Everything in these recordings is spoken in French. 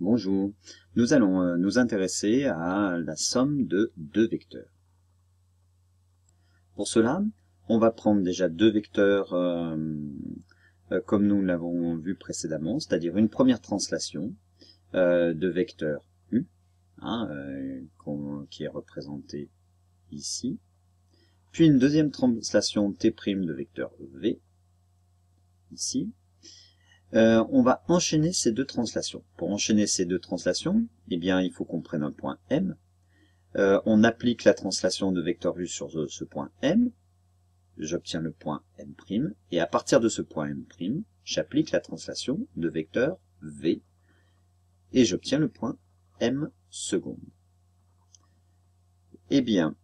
Bonjour, nous allons nous intéresser à la somme de deux vecteurs. Pour cela, on va prendre déjà deux vecteurs comme nous l'avons vu précédemment, c'est-à-dire une première translation de vecteur U, qui est représenté ici, puis une deuxième translation T' de vecteur V, ici. On va enchaîner ces deux translations. Pour enchaîner ces deux translations, eh bien, il faut qu'on prenne un point M. On applique la translation de vecteur U sur ce point M. J'obtiens le point M'. Et à partir de ce point M', j'applique la translation de vecteur V. Et j'obtiens le point M seconde. Eh bien,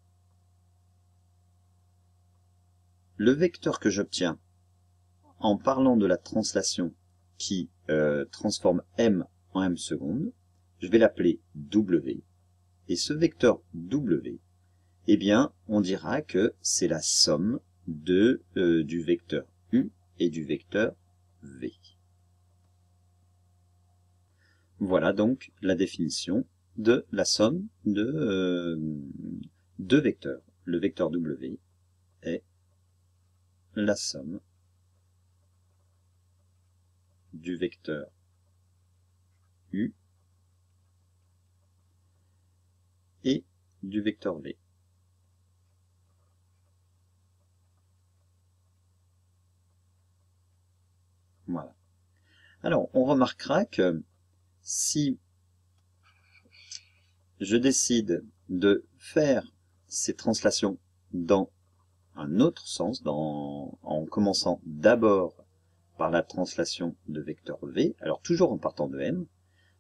le vecteur que j'obtiens en parlant de la translation qui transforme M en M seconde, je vais l'appeler W. Et ce vecteur W, eh bien, on dira que c'est la somme du vecteur U et du vecteur V. Voilà donc la définition de la somme de deux vecteurs. Le vecteur W est la somme du vecteur U et du vecteur V. Voilà. Alors, on remarquera que si je décide de faire ces translations dans un autre sens, en commençant d'abord par la translation de vecteur V, alors toujours en partant de M,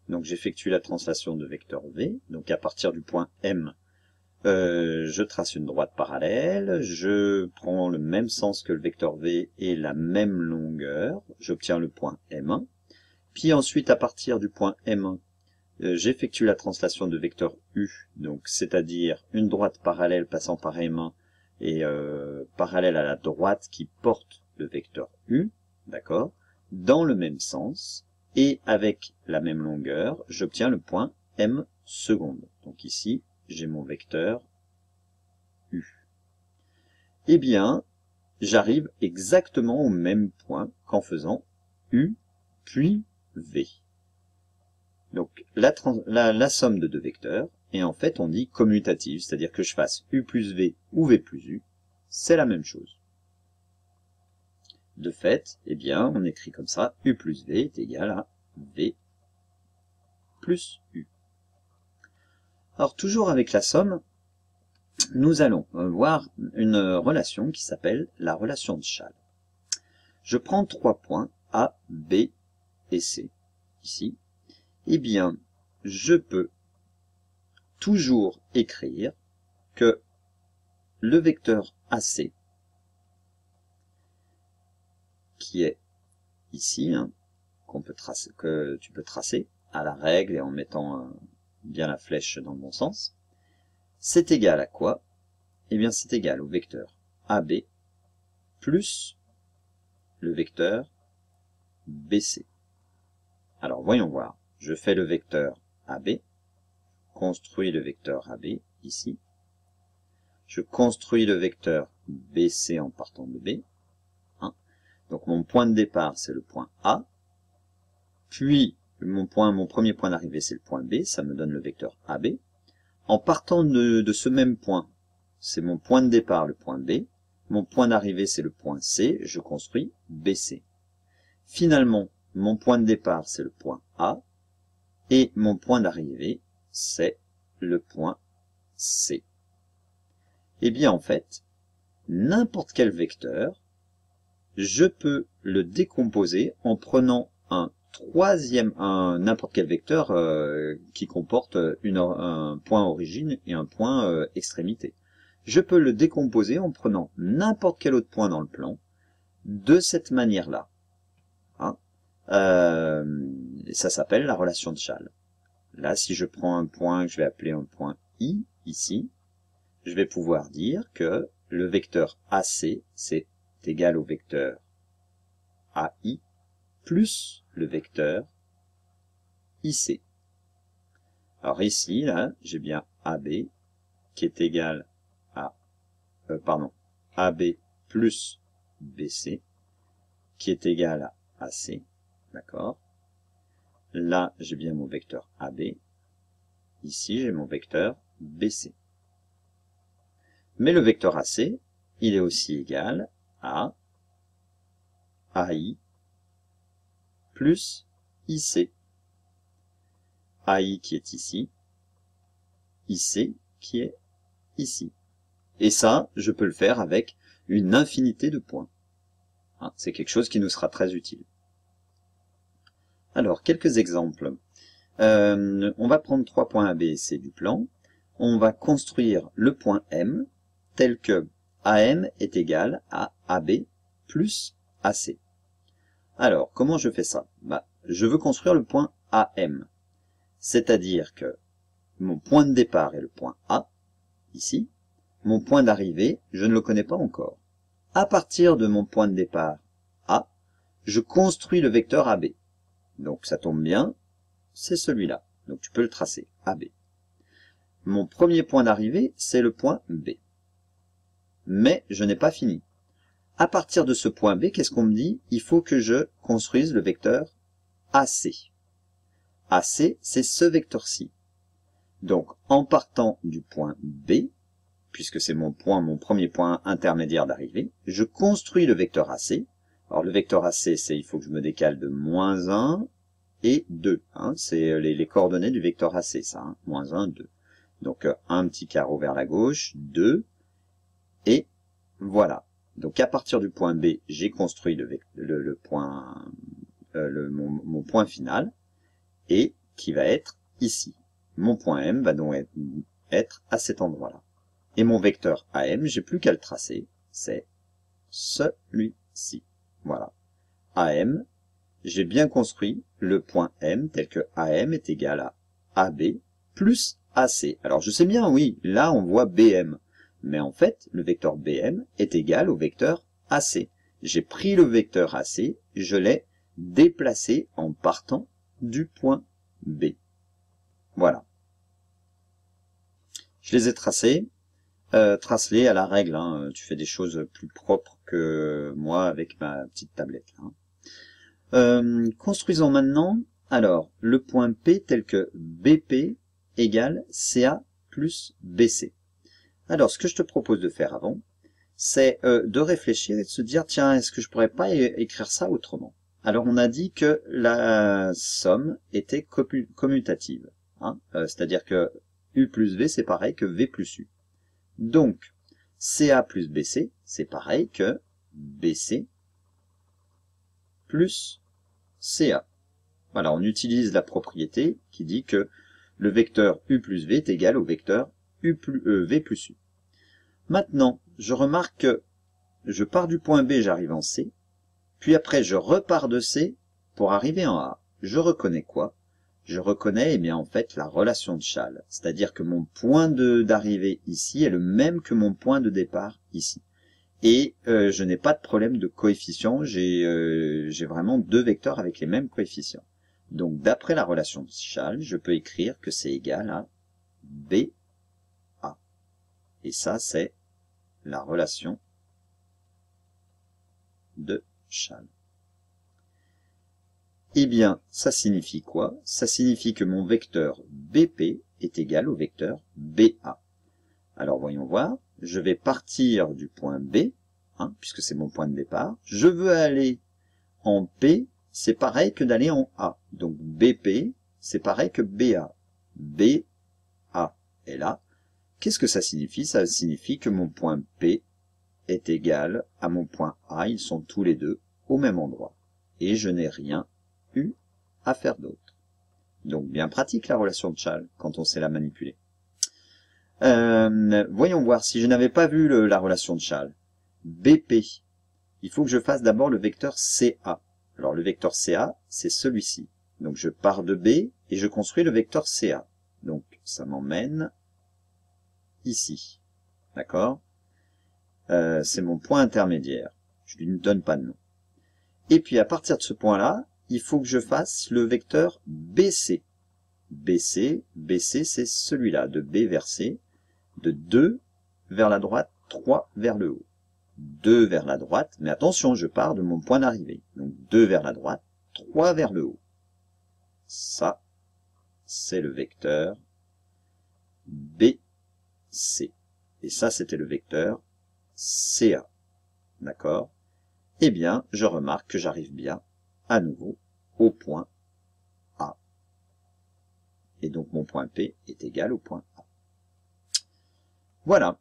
donc j'effectue la translation de vecteur V, donc à partir du point M, je trace une droite parallèle, je prends le même sens que le vecteur V et la même longueur, j'obtiens le point M1, puis ensuite à partir du point M1, j'effectue la translation de vecteur U, donc c'est-à-dire une droite parallèle passant par M1 et parallèle à la droite qui porte le vecteur U, d'accord, dans le même sens, et avec la même longueur, j'obtiens le point M seconde. Donc ici, j'ai mon vecteur U. Eh bien, j'arrive exactement au même point qu'en faisant U puis V. Donc la somme de deux vecteurs est en fait, on dit commutative, c'est-à-dire que je fasse U plus V ou V plus U, c'est la même chose. De fait, eh bien, on écrit comme ça, U plus V est égal à V plus U. Alors, toujours avec la somme, nous allons voir une relation qui s'appelle la relation de Chasles. Je prends trois points A, B et C, ici. Eh bien, je peux toujours écrire que le vecteur AC, qui est ici, que tu peux tracer à la règle et en mettant bien la flèche dans le bon sens, c'est égal à quoi? Eh bien, c'est égal au vecteur AB plus le vecteur BC. Alors, voyons voir. Je fais le vecteur AB, construis le vecteur AB ici. Je construis le vecteur BC en partant de B. Donc mon point de départ, c'est le point A. Puis mon premier point d'arrivée, c'est le point B. Ça me donne le vecteur AB. En partant de ce même point, c'est mon point de départ, le point B. Mon point d'arrivée, c'est le point C. Je construis BC. Finalement, mon point de départ, c'est le point A. Et mon point d'arrivée, c'est le point C. Eh bien, en fait, n'importe quel vecteur, je peux le décomposer en prenant n'importe quel vecteur qui comporte un point origine et un point extrémité. Je peux le décomposer en prenant n'importe quel autre point dans le plan de cette manière-là. Ça s'appelle la relation de Chasles. Là, si je prends un point que je vais appeler un point I, ici, je vais pouvoir dire que le vecteur AC, c'est égal au vecteur AI plus le vecteur IC. Alors ici, là, j'ai bien AB qui est égal à, AB plus BC qui est égal à AC, d'accord? Là, j'ai bien mon vecteur AB. Ici, j'ai mon vecteur BC. Mais le vecteur AC, il est aussi égal à AI plus IC. AI qui est ici, IC qui est ici. Et ça, je peux le faire avec une infinité de points. Hein, c'est quelque chose qui nous sera très utile. Alors, quelques exemples. On va prendre 3 points A, B et C du plan. On va construire le point M tel que AM est égal à AB plus AC. Alors, comment je fais ça? Je veux construire le point AM. C'est-à-dire que mon point de départ est le point A, ici. Mon point d'arrivée, je ne le connais pas encore. À partir de mon point de départ A, je construis le vecteur AB. Donc ça tombe bien, c'est celui-là. Donc tu peux le tracer, AB. Mon premier point d'arrivée, c'est le point B. Mais je n'ai pas fini. À partir de ce point B, qu'est-ce qu'on me dit? Il faut que je construise le vecteur AC. AC, c'est ce vecteur-ci. Donc, en partant du point B, puisque c'est mon premier point intermédiaire d'arrivée, je construis le vecteur AC. Alors, le vecteur AC, il faut que je me décale de moins 1 et 2. Hein, c'est les coordonnées du vecteur AC, ça. Hein, moins 1, 2. Donc, un petit carreau vers la gauche, 2, et voilà. Donc, à partir du point B, j'ai construit mon point final, et qui va être ici. Mon point M va donc être à cet endroit-là. Et mon vecteur AM, j'ai plus qu'à le tracer, c'est celui-ci. Voilà. AM, j'ai bien construit le point M tel que AM est égal à AB plus AC. Alors je sais bien, oui, là on voit BM. Mais en fait, le vecteur BM est égal au vecteur AC. J'ai pris le vecteur AC, je l'ai déplacé en partant du point B. Voilà. Je les ai tracés. Trace-les à la règle. Hein. Tu fais des choses plus propres que moi avec ma petite tablette. Hein. Construisons maintenant alors le point P tel que BP égale CA plus BC. Alors, ce que je te propose de faire avant, c'est de réfléchir et de se dire, tiens, est-ce que je pourrais pas écrire ça autrement? Alors, on a dit que la somme était commutative. Hein, c'est-à-dire que U plus V, c'est pareil que V plus U. Donc, CA plus BC, c'est pareil que BC plus CA. Voilà, on utilise la propriété qui dit que le vecteur U plus V est égal au vecteur V plus U. Maintenant, je remarque que je pars du point B, j'arrive en C, puis après je repars de C pour arriver en A. Je reconnais quoi? Je reconnais, eh bien, en fait, la relation de Chasles. C'est-à-dire que mon point d'arrivée ici est le même que mon point de départ ici. Et je n'ai pas de problème de coefficient, j'ai vraiment deux vecteurs avec les mêmes coefficients. Donc, d'après la relation de Chasles, je peux écrire que c'est égal à BA. Et ça, c'est la relation de Chasles. Eh bien, ça signifie quoi? Ça signifie que mon vecteur BP est égal au vecteur BA. Alors, voyons voir. Je vais partir du point B, hein, puisque c'est mon point de départ. Je veux aller en P, c'est pareil que d'aller en A. Donc, BP, c'est pareil que BA. BA est là. Qu'est-ce que ça signifie? Ça signifie que mon point P est égal à mon point A. Ils sont tous les deux au même endroit. Et je n'ai rien eu à faire d'autre. Donc, bien pratique la relation de Chasles quand on sait la manipuler. Voyons voir si je n'avais pas vu la relation de Chasles. BP, il faut que je fasse d'abord le vecteur CA. Alors, le vecteur CA, c'est celui-ci. Donc, je pars de B et je construis le vecteur CA. Donc, ça m'emmène ici. D'accord? C'est mon point intermédiaire. Je lui ne donne pas de nom. Et puis, à partir de ce point-là, il faut que je fasse le vecteur BC. BC. BC, c'est celui-là, de B vers C, de 2 vers la droite, 3 vers le haut. 2 vers la droite, mais attention, je pars de mon point d'arrivée. Donc 2 vers la droite, 3 vers le haut. Ça, c'est le vecteur BC. Et ça, c'était le vecteur CA. D'accord? Eh bien, je remarque que j'arrive bien, à nouveau, au point A. Et donc, mon point P est égal au point A. Voilà.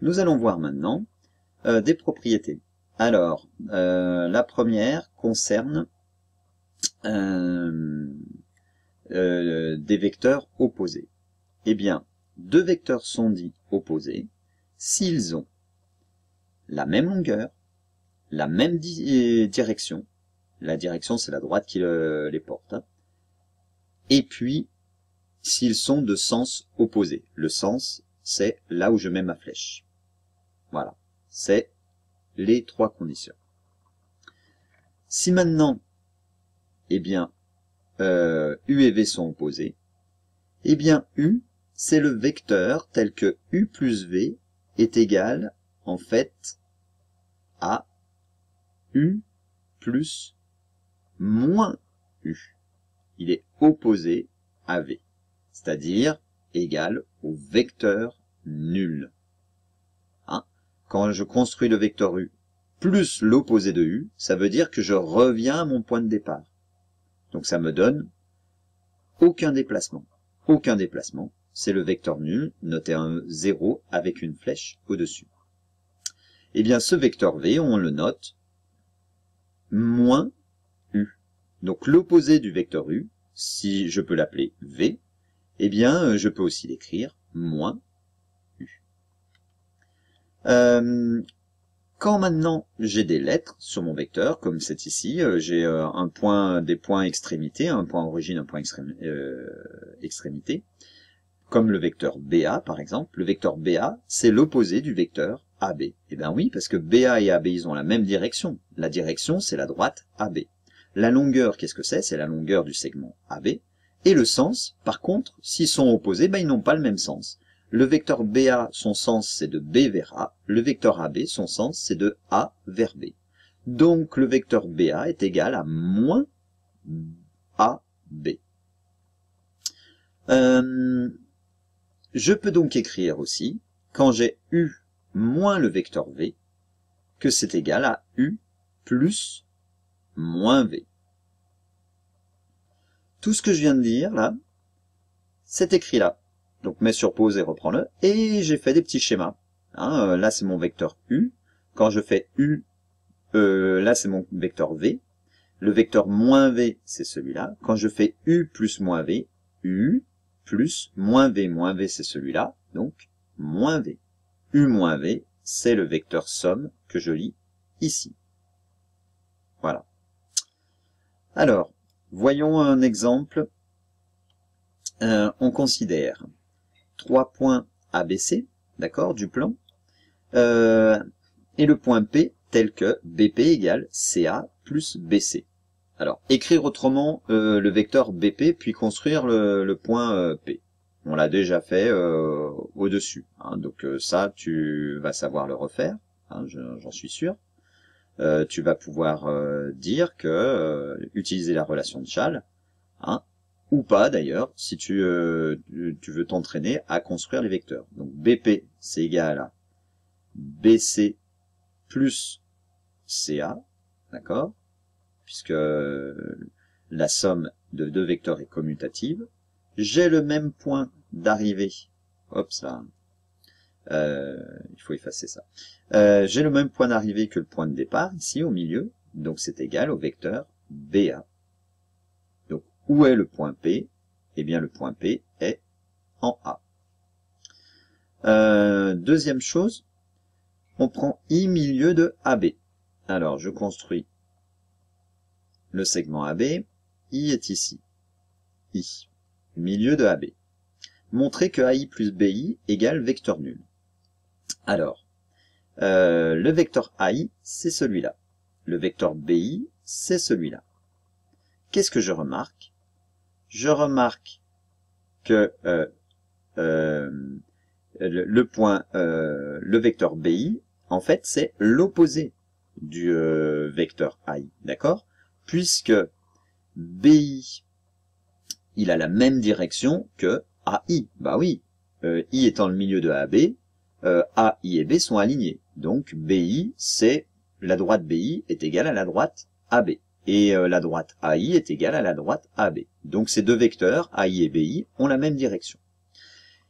Nous allons voir maintenant des propriétés. Alors, la première concerne des vecteurs opposés. Eh bien, deux vecteurs sont dits opposés s'ils ont la même longueur, la même direction. La direction, c'est la droite qui les porte. Hein. Et puis, s'ils sont de sens opposé. Le sens, c'est là où je mets ma flèche. Voilà. C'est les trois conditions. Si maintenant, eh bien, U et V sont opposés, eh bien, U, c'est le vecteur tel que U plus V est égal, en fait, à U plus moins U. Il est opposé à V, c'est-à-dire égal au vecteur nul. Hein? Quand je construis le vecteur U plus l'opposé de U, ça veut dire que je reviens à mon point de départ. Donc ça me donne aucun déplacement. Aucun déplacement, c'est le vecteur nul, noté un 0 avec une flèche au-dessus. Eh bien ce vecteur V, on le note moins U. Donc l'opposé du vecteur U, si je peux l'appeler V, eh bien je peux aussi l'écrire moins U. Quand maintenant j'ai des lettres sur mon vecteur, comme c'est ici, j'ai des points extrémités, un point origine, un point extrémité, comme le vecteur BA par exemple. Le vecteur BA, c'est l'opposé du vecteur AB. Eh bien oui, parce que BA et AB, ils ont la même direction. La direction, c'est la droite AB. La longueur, qu'est-ce que c'est? C'est la longueur du segment AB. Et le sens, par contre, s'ils sont opposés, ben, ils n'ont pas le même sens. Le vecteur BA, son sens, c'est de B vers A. Le vecteur AB, son sens, c'est de A vers B. Donc, le vecteur BA est égal à moins AB. Je peux donc écrire aussi, quand j'ai U moins le vecteur V, que c'est égal à U plus moins V. Tout ce que je viens de dire, là, c'est écrit là. Donc, mets sur pause et reprends-le. Et j'ai fait des petits schémas. Hein, là, c'est mon vecteur U. Quand je fais U, là, c'est mon vecteur V. Le vecteur moins V, c'est celui-là. Quand je fais U plus moins V, U plus moins V, c'est celui-là. Donc, moins V. U moins V, c'est le vecteur somme que je lis ici. Voilà. Alors, voyons un exemple. On considère 3 points ABC, d'accord, du plan, et le point P tel que BP égale CA plus BC. Alors, écrire autrement le vecteur BP, puis construire le point P. On l'a déjà fait au-dessus, hein, donc ça, tu vas savoir le refaire, hein, j'en suis sûr. Tu vas pouvoir dire que utiliser la relation de Chasles, hein, ou pas d'ailleurs, si tu veux t'entraîner à construire les vecteurs. Donc BP, c'est égal à BC plus CA, d'accord, puisque la somme de deux vecteurs est commutative. J'ai le même point d'arrivée, hop ça, il faut effacer ça. J'ai le même point d'arrivée que le point de départ, ici au milieu, donc c'est égal au vecteur BA. Donc, où est le point P? Eh bien, le point P est en A. Deuxième chose, on prend I milieu de AB. Alors, je construis le segment AB. I est ici. I, milieu de AB. Montrer que AI plus BI égale vecteur nul. Alors, le vecteur AI, c'est celui-là. Le vecteur BI, c'est celui-là. Qu'est-ce que je remarque? je remarque que le vecteur BI, en fait, c'est l'opposé du vecteur AI, d'accord? Puisque BI, il a la même direction que AI. Bah oui, I étant le milieu de AB, A, I et B sont alignés. Donc BI, c'est la droite BI est égale à la droite AB. Et la droite AI est égale à la droite AB. Donc ces deux vecteurs, AI et BI, ont la même direction.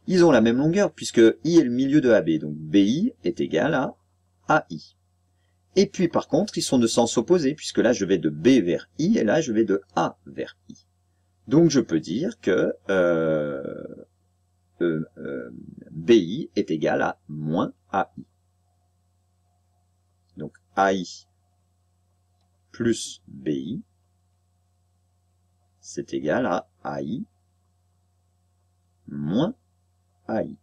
Ils ont la même longueur puisque I est le milieu de AB. Donc BI est égal à AI. Et puis par contre, ils sont de sens opposé puisque là je vais de B vers I et là je vais de A vers I. Donc je peux dire que BI est égal à moins AI. Donc AI plus BI, c'est égal à AI moins AI.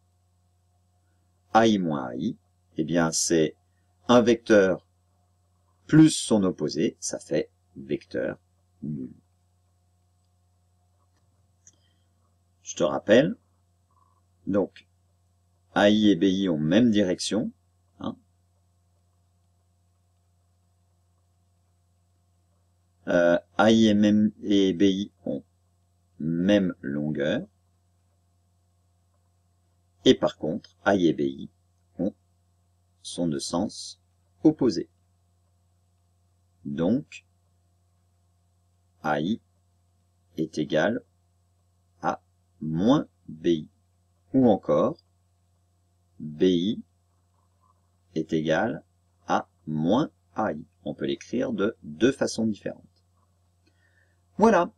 AI moins AI, eh bien c'est un vecteur plus son opposé, ça fait vecteur nul. Je te rappelle, donc AI et BI ont même direction, hein. AI et BI ont même longueur, et par contre, AI et BI sont de sens opposé. Donc, AI est égal à moins BI. Ou encore, BI est égal à moins AI. On peut l'écrire de deux façons différentes. Voilà.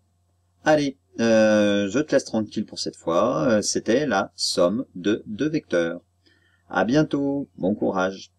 Allez, je te laisse tranquille pour cette fois. C'était la somme de deux vecteurs. À bientôt. Bon courage.